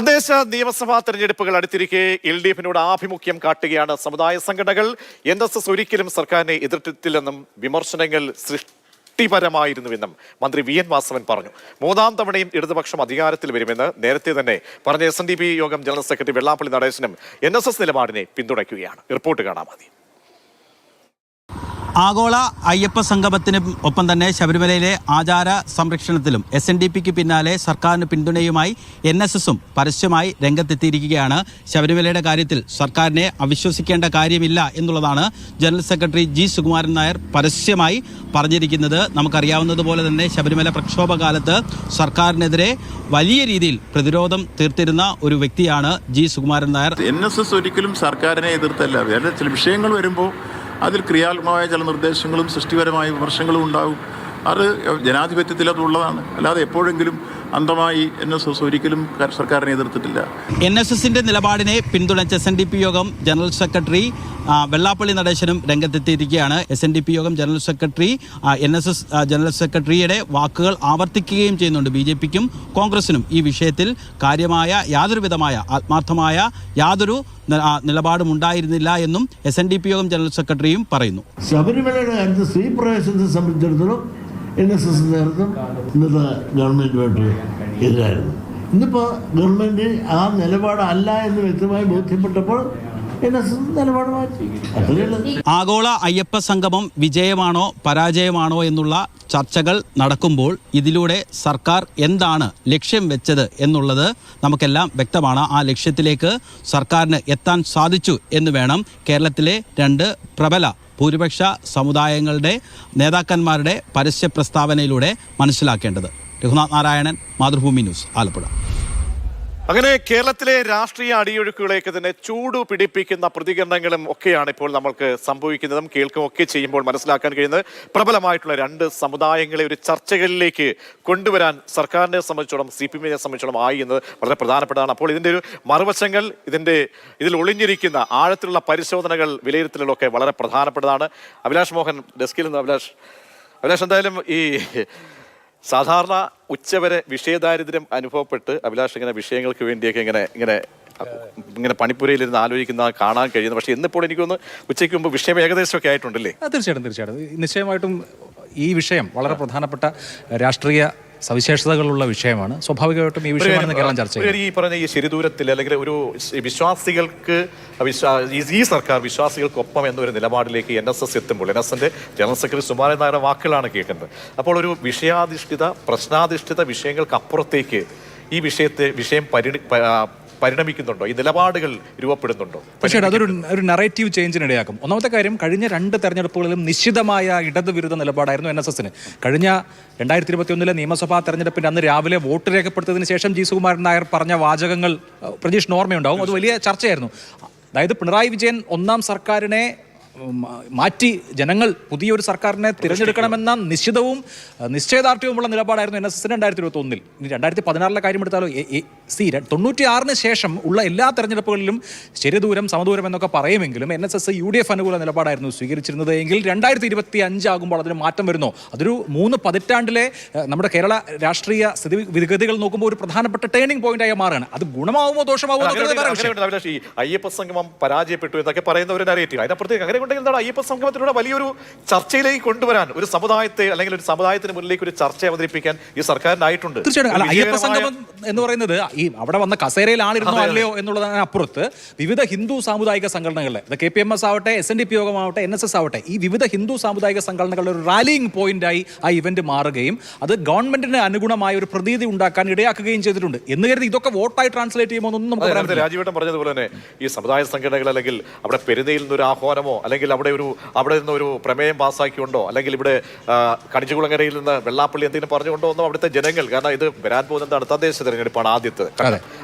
തദ്ദേശ നിയമസഭാ തെരഞ്ഞെടുപ്പുകൾ അടുത്തിരിക്കെ LDFിനോട് ആഭിമുഖ്യം കാട്ടുകയാണ് സമുദായ സംഘടനകൾ. NSS ഒരിക്കലും സർക്കാരിനെ എതിർത്തിട്ടില്ലെന്നും വിമർശനങ്ങൾ സൃഷ്ടിപരമായിരുന്നുവെന്നും മന്ത്രി VN വാസവൻ പറഞ്ഞു. മൂന്നാം തവണയും ഇടതുപക്ഷം അധികാരത്തിൽ വരുമെന്ന് നേരത്തെ തന്നെ പറഞ്ഞ SNDP യോഗം ജനറൽ സെക്രട്ടറി വെള്ളാപ്പള്ളി നടേശനും NSS നിലപാടിനെ പിന്തുണയ്ക്കുകയാണ്. റിപ്പോർട്ട് കാണാൻ മതി. ആഗോള അയ്യപ്പ സംഗമത്തിന് ഒപ്പം തന്നെ ശബരിമലയിലെ ആചാര സംരക്ഷണത്തിലും SNDPക്ക് പിന്നാലെ സർക്കാരിന് പിന്തുണയുമായി NSSും പരസ്യമായി രംഗത്തെത്തിയിരിക്കുകയാണ്. ശബരിമലയുടെ കാര്യത്തിൽ സർക്കാരിനെ അവിശ്വസിക്കേണ്ട കാര്യമില്ല എന്നുള്ളതാണ് general secretary G Sukumaran Nair പരസ്യമായി പറഞ്ഞിരിക്കുന്നത്. നമുക്കറിയാവുന്നതുപോലെ തന്നെ ശബരിമല പ്രക്ഷോഭകാലത്ത് സർക്കാരിനെതിരെ വലിയ രീതിയിൽ പ്രതിരോധം തീർത്തിരുന്ന ഒരു വ്യക്തിയാണ് G സുകുമാരൻ നായർ. NSS ഒരിക്കലും സർക്കാരിനെ എതിർത്തല്ല. ചില വിഷയങ്ങൾ വരുമ്പോൾ അതിൽ ക്രിയാത്മകമായ ചില നിർദ്ദേശങ്ങളും സൃഷ്ടിപരമായ വിമർശനങ്ങളും ഉണ്ടാകും. അത് ജനാധിപത്യത്തിൽ അതുള്ളതാണ്. അല്ലാതെ എപ്പോഴെങ്കിലും അന്ധമായി NSS ഒരിക്കലും സർക്കാരിനെ എതിർത്തിട്ടില്ല. NSSന്റെ നിലപാടിനെ പിന്തുണച്ച SNDP യോഗം ജനറൽ സെക്രട്ടറി വെള്ളാപ്പള്ളി നടേശനും രംഗത്തെത്തിയിരിക്കുകയാണ്. SNDP യോഗം ജനറൽ സെക്രട്ടറി NSS ജനറൽ സെക്രട്ടറിയുടെ വാക്കുകൾ ആവർത്തിക്കുകയും ചെയ്യുന്നുണ്ട്. BJPക്കും കോൺഗ്രസിനും ഈ വിഷയത്തിൽ കാര്യമായ യാതൊരുവിധമായ ആത്മാർത്ഥമായ യാതൊരു നിലപാടും ഉണ്ടായിരുന്നില്ല എന്നും SNDP യോഗം ജനറൽ സെക്രട്ടറിയും പറയുന്നു. ശബരിമലയുടെ കാര്യത്തിൽ സ്ത്രീ പ്രവേശനത്തെ സംബന്ധിച്ചിടത്തോളം NSS നേതൃത്വം ഇന്നത്തെ ഗവൺമെൻറ്റുമായിട്ട് എതിരായിരുന്നു. ഇന്നിപ്പോൾ ഗവൺമെൻറ് ആ നിലപാടല്ല എന്ന് വ്യക്തമായി ബോധ്യപ്പെട്ടപ്പോൾ NSS നിലപാട് മാറ്റി. ആഗോള അയ്യപ്പ സംഗമം വിജയമാണോ പരാജയമാണോ എന്നുള്ള ചർച്ചകൾ നടക്കുമ്പോൾ ഇതിലൂടെ സർക്കാർ എന്താണ് ലക്ഷ്യം വെച്ചത് എന്നുള്ളത് നമുക്കെല്ലാം വ്യക്തമാണ്. ആ ലക്ഷ്യത്തിലേക്ക് സർക്കാരിന് എത്താൻ സാധിച്ചു എന്ന് വേണം കേരളത്തിലെ രണ്ട് പ്രബല ഭൂരിപക്ഷ സമുദായങ്ങളുടെ നേതാക്കന്മാരുടെ പരസ്യ പ്രസ്താവനയിലൂടെ മനസ്സിലാക്കേണ്ടത്. രഘുനാഥ് നാരായണൻ, മാതൃഭൂമി ന്യൂസ്, ആലപ്പുഴ. അങ്ങനെ കേരളത്തിലെ രാഷ്ട്രീയ അടിയൊഴുക്കുകളെയൊക്കെ തന്നെ ചൂടു പിടിപ്പിക്കുന്ന പ്രതികരണങ്ങളും ഒക്കെയാണ് ഇപ്പോൾ നമ്മൾക്ക് സംഭവിക്കുന്നതും കേൾക്കുകയൊക്കെ ചെയ്യുമ്പോൾ മനസ്സിലാക്കാൻ കഴിയുന്നത്. പ്രബലമായിട്ടുള്ള രണ്ട് സമുദായങ്ങളെ ഒരു ചർച്ചകളിലേക്ക് കൊണ്ടുവരാൻ സർക്കാരിനെ സംബന്ധിച്ചോളം CPM-നെ സംബന്ധിച്ചോളം ആയി എന്നത് വളരെ പ്രധാനപ്പെട്ടതാണ്. അപ്പോൾ ഇതിൻ്റെ ഒരു മറുവശങ്ങൾ, ഇതിൽ ഒളിഞ്ഞിരിക്കുന്ന ആഴത്തിലുള്ള പരിശോധനകൾ, വിലയിരുത്തലുകളൊക്കെ വളരെ പ്രധാനപ്പെട്ടതാണ്. അഭിലാഷ് മോഹൻ ഡെസ്കിൽ നിന്ന്. അഭിലാഷ് എന്തായാലും ഈ സാധാരണ ഉച്ചവരെ വിഷയദാരിദ്ര്യം അനുഭവപ്പെട്ട് അഭിലാഷ് ഇങ്ങനെ വിഷയങ്ങൾക്ക് വേണ്ടിയൊക്കെ ഇങ്ങനെ പണിപ്പുരയിലിരുന്ന് ആലോചിക്കുന്ന കാണാൻ കഴിയുന്നു. പക്ഷേ ഇന്നിപ്പോൾ എനിക്കൊന്ന് ഉച്ചയ്ക്ക് മുമ്പ് വിഷയം ഏകദേശമൊക്കെ ആയിട്ടുണ്ടല്ലേ? തീർച്ചയായിട്ടും നിശ്ചയമായിട്ടും ഈ വിഷയം വളരെ പ്രധാനപ്പെട്ട രാഷ്ട്രീയ സവിശേഷതകളുള്ള വിഷയമാണ്. സ്വാഭാവികമായിട്ടും ഈ വിഷയമാണ് കേരളം ചർച്ച ചെയ്യുന്നത്. ഈ പറഞ്ഞ ഈ ശരിദൂരത്തിൽ അല്ലെങ്കിൽ ഒരു വിശ്വാസികൾക്ക് ഈ സർക്കാർ വിശ്വാസികൾക്കൊപ്പം എന്നൊരു നിലപാടിലേക്ക് NSS എത്തുമ്പോൾ NSSന്റെ ജനറൽ സെക്രട്ടറി സുകുമാരൻ നായരുടെ വാക്കുകളാണ് കേൾക്കുന്നത്. അപ്പോൾ ഒരു വിഷയാധിഷ്ഠിത പ്രശ്നാധിഷ്ഠിത വിഷയങ്ങൾക്ക് അപ്പുറത്തേക്ക് ഈ വിഷയം പരിണമിക്കുന്നുണ്ടോ? ഈ നിലപാടുകൾ രൂപപ്പെടുന്നുണ്ടോ? പക്ഷേ അതൊരു നറേറ്റീവ് ചേഞ്ചിനിടയാക്കും. ഒന്നാമത്തെ കാര്യം, കഴിഞ്ഞ രണ്ട് തെരഞ്ഞെടുപ്പുകളിലും നിശ്ചിതമായ ഇടതുവിരുദ്ധ നിലപാടായിരുന്നു NSSന്. കഴിഞ്ഞ 2021 നിയമസഭാ തെരഞ്ഞെടുപ്പിന്റെ അന്ന് രാവിലെ വോട്ട് രേഖപ്പെടുത്തിയതിനു ശേഷം G സുകുമാരൻ നായർ പറഞ്ഞ വാചകങ്ങൾ പ്രജീഷ് ഓർമ്മയുണ്ടാവും. അത് വലിയ ചർച്ചയായിരുന്നു. അതായത് പിണറായി വിജയൻ ഒന്നാം സർക്കാരിനെ മാറ്റി ജനങ്ങൾ പുതിയൊരു സർക്കാരിനെ തിരഞ്ഞെടുക്കണമെന്ന നിശ്ചയദാർഢ്യവുമുള്ള നിലപാടായിരുന്നു NSSന് 2021. ഇനി 2016 കാര്യം എടുത്താലോ, 96 ശേഷം ഉള്ള എല്ലാ തെരഞ്ഞെടുപ്പുകളിലും ശരിദൂരം സമദൂരം എന്നൊക്കെ പറയുമെങ്കിലും NSS UDF അനുകൂല നിലപാടായിരുന്നു സ്വീകരിച്ചിരുന്നത്. എങ്കിൽ 2025 ആകുമ്പോൾ അതിന് മാറ്റം വരുന്നു. അതൊരു 3 പതിറ്റാണ്ടിലെ നമ്മുടെ കേരള രാഷ്ട്രീയ സ്ഥിതിഗതികൾ നോക്കുമ്പോൾ ഒരു പ്രധാനപ്പെട്ട ടേണിംഗ് പോയിന്റായി മാറുകയാണ്. അത് ഗുണമാവുമോ ദോഷമാവുമോ? അയ്യപ്പ സംഗമം പരാജയപ്പെട്ടു എന്നൊക്കെ പറയുന്ന ഒരു നരേറ്റീവ്. അതിനപ്പുറത്തേക്ക് അങ്ങനെ അയ്യപ്പ സംഗമത്തിലൂടെ വലിയൊരു ചർച്ചയിലേക്ക് കൊണ്ടുവരാൻ, ഒരു സമുദായത്തെ അല്ലെങ്കിൽ ഒരു സമുദായത്തിന് മുന്നിലേക്ക് ഒരു ചർച്ച അവതരിപ്പിക്കാൻ ഈ സർക്കാരിനായിട്ടുണ്ട്. തീർച്ചയായിട്ടും അയ്യപ്പ സംഗമം എന്ന് പറയുന്നത് ഈ അവിടെ വന്ന കസേരയിൽ ആളിരുന്നോ അല്ലയോ എന്നുള്ളതിന് അപ്പുറത്ത് വിവിധ ഹിന്ദു സാമുദായിക സംഘടനകളുടെ, KPMS ആവട്ടെ, SNDP യോഗമാവട്ടെ, NSS ആവട്ടെ, ഈ വിവിധ ഹിന്ദു സാമുദായിക സംഘടനകളുടെ ഒരു റാലിയിങ് പോയിന്റായി ആ ഇവന്റ് മാറുകയും അത് ഗവൺമെന്റിന് അനുഗുണമായ ഒരു പ്രതീതി ഉണ്ടാക്കാൻ ഇടയാക്കുകയും ചെയ്തിട്ടുണ്ട്. എന്ന് കരുതി ഇതൊക്കെ വോട്ടായി ട്രാൻസ്ലേറ്റ് ചെയ്യുമ്പോൾ ഒന്നും നമുക്ക് പറയാൻ പറ്റില്ല. രാജീവേട്ടൻ പറഞ്ഞതുപോലെ തന്നെ ഈ സമുദായ സംഘടനകൾ അല്ലെങ്കിൽ അവിടെ പെരുന്നയിൽ നിന്നൊരു ആഹ്വാനമോ അല്ലെങ്കിൽ അവിടെ നിന്ന് ഒരു പ്രമേയം പാസ്സാക്കിക്കൊണ്ടോ അല്ലെങ്കിൽ ഇവിടെ കണിച്ചുകുളങ്ങരയിൽ നിന്ന് വെള്ളാപ്പള്ളി എന്തെങ്കിലും പറഞ്ഞുകൊണ്ടോ ഒന്നും അവിടുത്തെ ജനങ്ങൾ, കാരണം ഇത് വരാൻ പോകുന്നതാണ് തദ്ദേശ തെരഞ്ഞെടുപ്പാണ് ആദ്യത്തെ,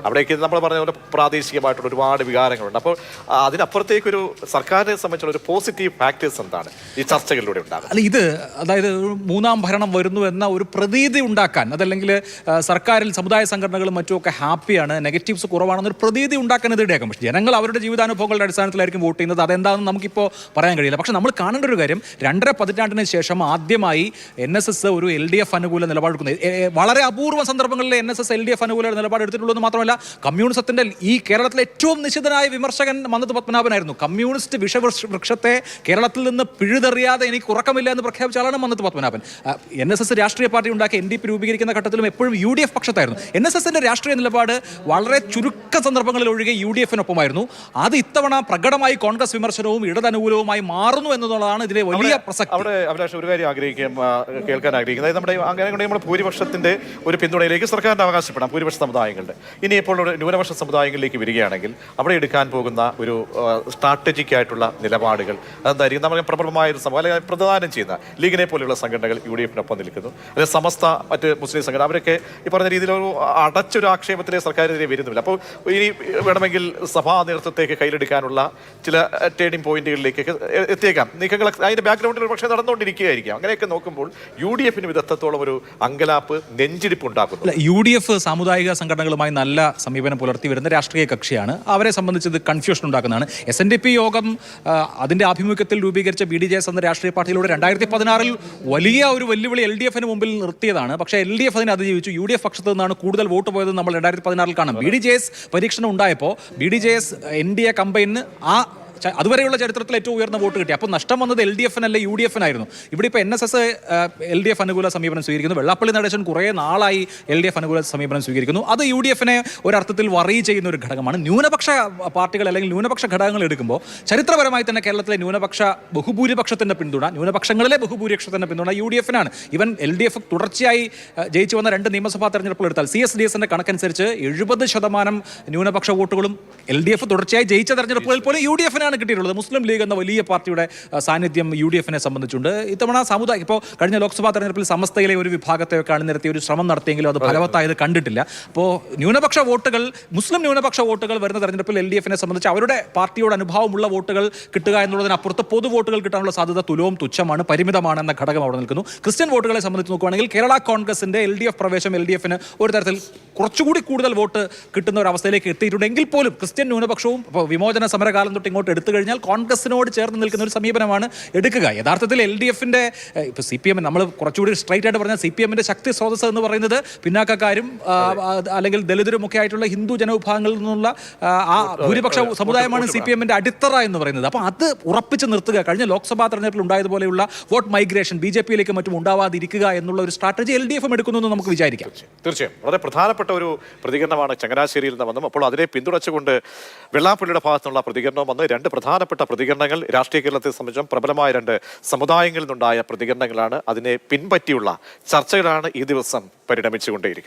അവിടേക്ക് നമ്മൾ പറഞ്ഞ പോലെ പ്രാദേശികമായിട്ടുള്ള ഒരുപാട് വികാരങ്ങളുണ്ട്. അപ്പോൾ അതിനപ്പുറത്തേക്കൊരു സർക്കാരിനെ സംബന്ധിച്ചുള്ള ഒരു പോസിറ്റീവ് ഫാക്ടേഴ്സ് എന്താണ് ഈ ചർച്ചകളിലൂടെ ഉണ്ടാകുന്നത്? അല്ല, ഇത് അതായത് മൂന്നാം ഭരണം വരുന്നു എന്ന ഒരു പ്രതീതി ഉണ്ടാക്കാൻ, അതല്ലെങ്കിൽ സർക്കാരിൽ സമുദായ സംഘടനകളും മറ്റുമൊക്കെ ഹാപ്പിയാണ്, നെഗറ്റീവ്സ് കുറവാണെന്നൊരു പ്രതീതി ഉണ്ടാക്കാൻ ഇത് ഇടയാക്കും. പക്ഷേ ജനങ്ങൾ അവരുടെ ജീവിതാനുഭവങ്ങളുടെ അടിസ്ഥാനത്തിലായിരിക്കും വോട്ട് ചെയ്യുന്നത്. അതെന്താണെന്ന് നമുക്കിപ്പോൾ പറയാൻ കഴിയില്ല. പക്ഷെ നമ്മൾ കാണേണ്ട ഒരു കാര്യം, 2.5 പതിറ്റാണ്ടിന് ശേഷം ആദ്യമായി NSS ഒരു LDF അനുകൂല നിലപാടെടുക്കുന്നത്. വളരെ അപൂർവ സന്ദർഭങ്ങളിൽ NSS LDF അനുകൂല നിലപാടെടുത്തിട്ടുള്ളൂ എന്ന് മാത്രമല്ല കമ്മ്യൂണിസത്തിന്റെ ഈ കേരളത്തിലെ ഏറ്റവും നിശിതനായ വിമർശകൻ മന്നത്ത് പത്മനാഭനായിരുന്നു. കമ്മ്യൂണിസ്റ്റ് വിഷവൃക്ഷത്തെ കേരളത്തിൽ നിന്ന് പിഴുതെറിയാതെ എനിക്ക് ഉറക്കമില്ല എന്ന് പ്രഖ്യാപിച്ച ആളാണ് മന്നത്ത് പത്മനാഭൻ. NSS രാഷ്ട്രീയ പാർട്ടി ഉണ്ടാക്കി NDP രൂപീകരിക്കുന്ന ഘട്ടത്തിലും എപ്പോഴും UDF പക്ഷത്തായിരുന്നു. NSSന്റെ രാഷ്ട്രീയ നിലപാട് വളരെ ചുരുക്ക സന്ദർഭങ്ങളിൽ ഒഴികെ UDFനൊപ്പമായിരുന്നു. അത് ഇത്തവണ പ്രകടമായി കോൺഗ്രസ് വിമർശനവും ഇടതനുകൂലവുമായി മാറുന്നു എന്നുള്ളതാണ് ഇതിലെ വലിയ പ്രസക്തി. അവിടെ അഭിലാഷ് ഒരു കാര്യം കേൾക്കാൻ ആഗ്രഹിക്കുന്നത്, നമ്മുടെ ഭൂരിപക്ഷത്തിന്റെ ഒരു പിന്തുണയിലേക്ക് സർക്കാരിന്റെ അവകാശപ്പെടാം ഭൂരിപക്ഷ സമുദായങ്ങളുടെ. ഇനിയിപ്പോൾ ഒരു ന്യൂനപക്ഷ സമുദായങ്ങളിലേക്ക് വരികയാണെങ്കിൽ അവിടെ എടുക്കാൻ പോകുന്ന ഒരു സ്ട്രാറ്റജിക് ആയിട്ടുള്ള നിലപാടുകൾ അതെന്തായിരിക്കും? നമ്മൾ പ്രബലമായ ഒരു സമൂഹം അല്ലെങ്കിൽ പ്രദാനം ചെയ്യുന്ന ലീഗിനെ പോലെയുള്ള സംഘടനകൾ UDFനൊപ്പം നിൽക്കുന്നു, അല്ലെങ്കിൽ സമസ്ത മറ്റ് മുസ്ലിം സംഘടന, അവരൊക്കെ ഈ പറഞ്ഞ രീതിയിൽ ഒരു അടച്ചൊരു ആക്ഷേപത്തിലെ സർക്കാരിനെതിരെ വരുന്നില്ല. അപ്പോൾ ഇനി വേണമെങ്കിൽ സഭാ നേതൃത്വത്തേക്ക് കയ്യിലെടുക്കാനുള്ള ചില ടേണിംഗ് പോയിന്റുകളിലേക്കൊക്കെ എത്തിയേക്കാം. നീക്കങ്ങൾ അതിന്റെ ബാക്ക്ഗ്രൗണ്ടിൽ പക്ഷേ നടന്നുകൊണ്ടിരിക്കുകയായിരിക്കാം. അങ്ങനെയൊക്കെ നോക്കുമ്പോൾ UDFന് വിദഗ്ധത്തോളം ഒരു അങ്കലാപ്പ്, നെഞ്ചിടിപ്പ് ഉണ്ടാക്കുന്നു. UDF സാമുദായിക സംഘടനകളുമായി നല്ല സമീപനം പുലർത്തി വരുന്ന രാഷ്ട്രീയ കക്ഷിയാണ്. അവരെ സംബന്ധിച്ച് ഇത് കൺഫ്യൂഷൻ ഉണ്ടാക്കുന്നതാണ്. SNDP യോഗം അതിന്റെ ആഭിമുഖ്യത്തിൽ രൂപീകരിച്ച BDJS എന്ന രാഷ്ട്രീയ പാർട്ടിയിലൂടെ 2016 വലിയ ഒരു വെല്ലുവിളി LDFന് മുമ്പിൽ നിർത്തിയതാണ്. പക്ഷേ LDF അതിനെ അതിജീവിച്ചു. UDF പക്ഷത്ത് നിന്നാണ് കൂടുതൽ വോട്ട് പോയത് നമ്മൾ 2016 കാണാം. BDJS പരീക്ഷണം ഉണ്ടായപ്പോൾ BDJS NDA കമ്പൈന് അതുവരെയുള്ള ചരിത്രത്തിൽ ഏറ്റവും ഉയർന്ന വോട്ട് കിട്ടി. അപ്പോൾ നഷ്ടം വന്നത് LDFനല്ല UDFനായിരുന്നു. ഇവിടെ ഇപ്പോൾ NSS LDF അനുകൂല സമീപനം സ്വീകരിക്കുന്നു. വെള്ളാപ്പള്ളി നടേശൻ കുറേ നാളായി LDF അനുകൂല സമീപനം സ്വീകരിക്കുന്നു. അത് UDFനെ ഒരർത്ഥത്തിൽ വറി ചെയ്യുന്ന ഒരു ഘടകമാണ്. ന്യൂനപക്ഷ പാർട്ടികൾ അല്ലെങ്കിൽ ന്യൂനപക്ഷ ഘടകങ്ങൾ എടുക്കുമ്പോൾ ചരിത്രപരമായി തന്നെ കേരളത്തിലെ ന്യൂനപക്ഷ ബഹുഭൂരിപക്ഷത്തിന്റെ പിന്തുണ, ന്യൂനപക്ഷങ്ങളിലെ ബഹുഭൂരിപക്ഷത്തിന്റെ പിന്തുണ UDFനാണ്. ഇവൻ LDF തുടർച്ചയായി ജയിച്ചു വന്ന 2 നിയമസഭാ തെരഞ്ഞെടുപ്പുകൾ എടുത്താൽ CSDSന്റെ കണക്കനുസരിച്ച് 70% ന്യൂനപക്ഷ വോട്ടുകളും LDF തുടർച്ചയായി ജയിച്ച തെരഞ്ഞെടുപ്പുകളിൽ പോലും UDFനാണ് കിട്ടിയിട്ടുള്ളത്. മുസ്ലിം ലീഗ് എന്ന വലിയ പാർട്ടിയുടെ സാന്നിധ്യം UDFനെ സംബന്ധിച്ചുണ്ട്. ഇത്തവണ സാമുദായിക ഇപ്പോൾ കഴിഞ്ഞ ലോക്സഭാ തെരഞ്ഞെടുപ്പിൽ സമസ്തയിലെ ഒരു വിഭാഗത്തെ അണിനിരത്തി ഒരു ശ്രമം നടത്തിയെങ്കിലും അത് ഫലവത്തായത് കണ്ടിട്ടില്ല. അപ്പോൾ ന്യൂനപക്ഷ വോട്ടുകൾ, മുസ്ലിം ന്യൂനപക്ഷ വോട്ടുകൾ വരുന്ന തെരഞ്ഞെടുപ്പിൽ LDFനെ സംബന്ധിച്ച് അവരുടെ പാർട്ടിയോട് അനുഭാവമുള്ള വോട്ടുകൾ കിട്ടുക എന്നുള്ളതിനപ്പുറത്ത് പൊതു വോട്ടുകൾ കിട്ടാനുള്ള സാധ്യത തുലവും തുച്ഛമാണ്, പരിമിതമാണ് എന്ന ഘടകം അവിടെ നിൽക്കുന്നു. ക്രിസ്ത്യൻ വോട്ടുകളെ സംബന്ധിച്ച് നോക്കുകയാണെങ്കിൽ കേരള കോൺഗ്രസിന്റെ LDF പ്രവേശം LDFന് ഒരു തരത്തിൽ കുറച്ചുകൂടി കൂടുതൽ വോട്ട് കിട്ടുന്ന ഒരു അവസ്ഥയിലേക്ക് എത്തിയിട്ടുണ്ടെങ്കിൽ പോലും ക്രിസ്ത്യൻ ന്യൂനപക്ഷവും ഇപ്പോൾ വിമോചന സമരകാലം തൊട്ട് ഇങ്ങോട്ട് എടുത്തു കഴിഞ്ഞാൽ കോൺഗ്രസിനോട് ചേർന്ന് നിൽക്കുന്ന ഒരു സമീപനമാണ് എടുക്കുക. യഥാർത്ഥത്തിൽ LDFന്റെ ഇപ്പോൾ CPM നമ്മൾ കുറച്ചുകൂടി സ്ട്രൈറ്റ് ആയിട്ട് പറഞ്ഞാൽ CPMന്റെ ശക്തി സ്രോതസ് എന്ന് പറയുന്നത് പിന്നാക്കക്കാരും അല്ലെങ്കിൽ ദലിതരും ഒക്കെ ആയിട്ടുള്ള ഹിന്ദു ജനവിഭാഗങ്ങളിൽ നിന്നുള്ള ആ ഭൂരിപക്ഷ സമുദായമാണ് CPMന്റെ അടിത്തറ എന്ന് പറയുന്നത്. അപ്പോൾ അത് ഉറപ്പിച്ച് നിർത്തുക, കഴിഞ്ഞ ലോക്സഭാ തെരഞ്ഞെടുപ്പിൽ ഉണ്ടായതുപോലെയുള്ള വോട്ട് മൈഗ്രേഷൻ BJPയിലേക്ക് മറ്റും ഉണ്ടാവാതിരിക്കുക എന്നുള്ള ഒരു സ്ട്രാറ്റജി LDFും എടുക്കുന്നു എന്ന് നമുക്ക് വിചാരിക്കാം. തീർച്ചയായും വളരെ പ്രധാനപ്പെട്ട ഒരു പ്രതികരണമാണ് ചങ്ങനാശ്ശേരിയിൽ നിന്ന് വന്നത്. അപ്പോൾ അതിനെ പിന്തുണച്ചുകൊണ്ട് വെള്ളാപ്പള്ളിയുടെ ഭാഗത്തുനിന്നുള്ള പ്രതികരണവും വന്ന് 2 പ്രധാനപ്പെട്ട പ്രതികരണങ്ങൾ രാഷ്ട്രീയ കേരളത്തെ സംബന്ധിച്ചും പ്രബലമായ 2 സമുദായങ്ങളിൽ നിന്നുണ്ടായ പ്രതികരണങ്ങളാണ്. അതിനെ പിൻപറ്റിയുള്ള ചർച്ചകളാണ് ഈ ദിവസം പരിണമിച്ചുകൊണ്ടേയിരിക്കുന്നത്.